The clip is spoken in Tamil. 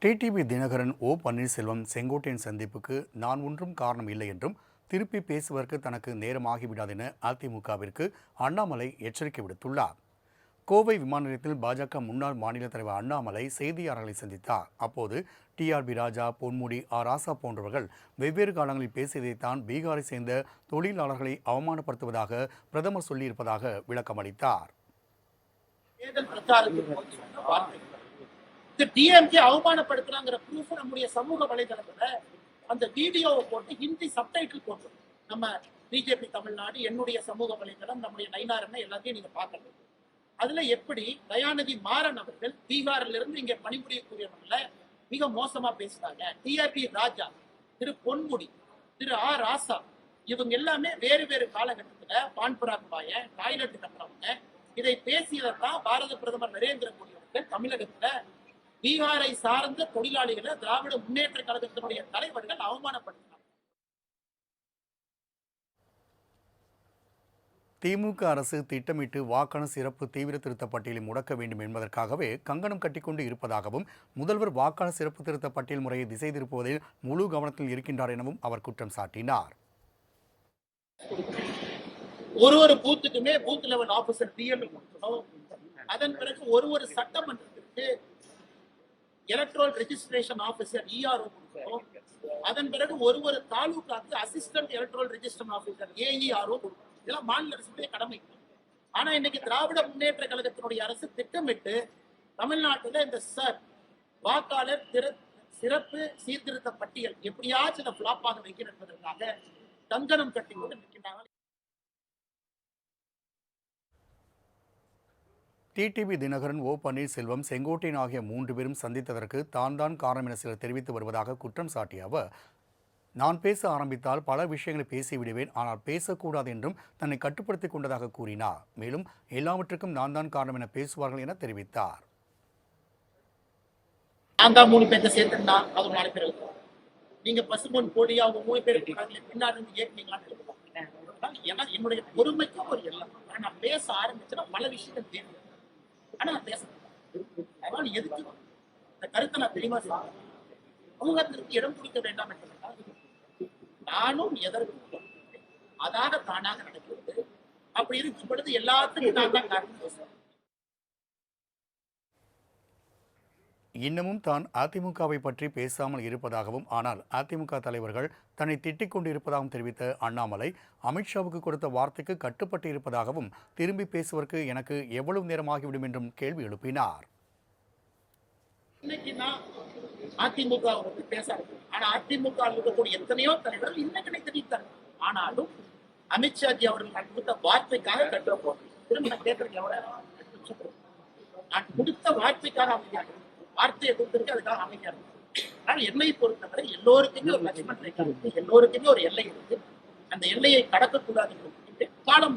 டிடிவி தினகரன் பன்னீர்செல்வம் செங்கோட்டையன் சந்திப்புக்கு நான் ஒன்றும் காரணம் இல்லை என்றும் திருப்பி பேசுவதற்கு தனக்கு நேரமாகிவிடாது என அதிமுகவிற்கு அண்ணாமலை எச்சரிக்கை விடுத்துள்ளார். கோவை விமான நிலையத்தில் பாஜக முன்னாள் மாநில தலைவர் அண்ணாமலை செய்தியாளர்களை சந்தித்தார். அப்போது டிஆர்பி ராஜா, பொன்முடி, ராசா போன்றவர்கள் வெவ்வேறு காலங்களில் பேசியதைத்தான் பீகாரை சேர்ந்த தொழிலாளர்களை அவமானப்படுத்துவதாக பிரதமர் சொல்லியிருப்பதாக விளக்கமளித்தார். டிஎம்கே அவமானப்படுத்துறாங்கிற ப்ரூஃப் நம்முடைய சமூக வலைதளத்துல அந்த வீடியோவை போட்டு ஹிந்தி சப்டைட்டில் போட்டு நம்ம பிஜேபி தமிழ்நாடு, என்னுடைய சமூக வலைதளம், நம்முடைய நைனாரம்னா எல்லாத்தையும் நீங்க பார்க்கணும். அதுல எப்படி தயாநிதி மாறன் அவர்கள் பீகார்ல இருந்து இங்க பணிபுரியக்கூடியவர்களை மிக மோசமா பேசுறாங்க. டிஆர்பி ராஜா, திரு பொன்முடி, திரு ராசா இவங்க எல்லாமே வேறு வேறு காலகட்டத்துல பான்புராக் பாய டாய்லெட் கட்டுறவங்க இதை பேசியதான் பாரத பிரதமர் நரேந்திர மோடி அவர்கள் தமிழகத்துல பீகாரை சார்ந்த தொழிலாளிகளை திராவிட முன்னேற்ற கழகத்தினுடைய தலைவர்கள் அவமானப்படுத்தினார். திமுக அரசு திட்டமிட்டு வாக்காளர் சிறப்பு தீவிர திருத்த பட்டியலை முடக்க வேண்டும் என்பதற்காகவே கங்கணம் கட்டிக்கொண்டு இருப்பதாகவும், முதல்வர் வாக்காளர் சிறப்பு திருத்த பட்டியல் முறையை திசை திருப்புவதில் முழு கவனத்தில் இருக்கின்றார் எனவும் அவர் குற்றம் சாட்டினார். ஒரு பூத்துக்குமே பூத் லெவல் ஆபீசர் டிஎம் கொடுக்கணும். அதன் பிறகு ஒரு சட்டமன்றத்திற்கு எலக்ட்ரல் ரெஜிஸ்ட்ரேஷன் ஆபீசர் இஆர்ஓ கொடுக்கணும். அதன் பிறகு ஒரு தாலுகாக்கு assistant electoral registration officer A E R O கொடுக்கணும். இதெல்லாம் மாநில அரசுடைய கடமை. ஆனா இன்னைக்கு திராவிட முன்னேற்ற கழகத்தினுடைய அரசு திட்டமிட்டு தமிழ்நாட்டில் இந்த வாக்காளர் சிறப்பு சீர்திருத்த பட்டியல் எப்படியாச்சும் இதை பிளாப்பாக வைக்கணும் என்பதற்காக கங்கணம் கட்டி கொண்டு நிற்கின்றார்கள். டிடிவி தினகரன், பன்னீர்செல்வம், செங்கோட்டையன் ஆகிய 3 பேரும் சந்தித்ததற்கு தான் காரணம் என சிலர் தெரிவித்து வருவதாக குற்றம் சாட்டிய அவர், நான் பேச ஆரம்பித்தால் பல விஷயங்களை பேசிவிடுவேன், ஆனால் பேசக்கூடாது என்றும் தன்னை கட்டுப்படுத்திக் கொண்டதாக கூறினார். மேலும் எல்லாவற்றுக்கும் நான் தான் காரணம் என பேசுவார்கள் என தெரிவித்தார். நான் தான் 3 பேர்த்த சேர்த்துனா அது 4 பேர் எழுதுவாங்க. நீங்க பசுமன் போடி அவங்க 3 பேர் பின்னாடி இருந்து ஏற்கனீங்களான்னு எழுதுவாங்க. ஏன்னா என்னுடைய பொறுமைக்கும் ஒரு எல்லாம். நான் பேச ஆரம்பிச்சுன்னா பல விஷயங்கள் தெரியும். ஆனா நான் பேசுறேன். அதனால எதுக்கு இந்த கருத்தை நான் தெளிவா சொல்றேன். சமூகத்திற்கு இடம் கொடுக்க வேண்டாம் என்பதற்காக நானும் எதற்கும் அதாக தானாக நடக்கிறது. அப்படி இருக்கும் பொழுது எல்லாத்துக்கும் நான் தான் காரணம் பேசுறேன். இன்னமும் தான் அதிமுகவை பற்றி பேசாமல் இருப்பதாகவும், ஆனால் அதிமுக தலைவர்கள் தன்னை திட்டிக் கொண்டு இருப்பதாகவும் தெரிவித்த அண்ணாமலை, அமித்ஷாவுக்கு கொடுத்த வார்த்தைக்கு கட்டுப்பட்டு இருப்பதாகவும், திரும்பி பேசுவதற்கு எனக்கு எவ்வளவு நேரமாகிவிடும் என்றும் கேள்வி எழுப்பினார். இன்னைக்கு நான் அதிமுக பேச ஆனா அதிமுக இருக்கக்கூடிய எத்தனையோ தலைவர்கள் இன்னைக்கு தெரிவித்தார். ஆனாலும் அமித்ஷாஜி அவர்கள் கொடுத்த வார்த்தைக்காக கட்டுற போறேன். திரும்ப நான் கேட்கறேன், எவ்வளவு நான் கொடுத்த வார்த்தைக்காக அமைதியாக வார்த்தையை கொடுத்திருக்கு, அதுக்காக அமைதியா இருக்கு. ஆனால் என்னை பொறுத்தவரை எல்லோருக்குமே ஒரு லட்சுமண் ரேகை இருக்கு, எல்லோருக்குமே ஒரு எல்லை இருக்கு. அந்த எல்லையை கடக்கக்கூடாது. காலம்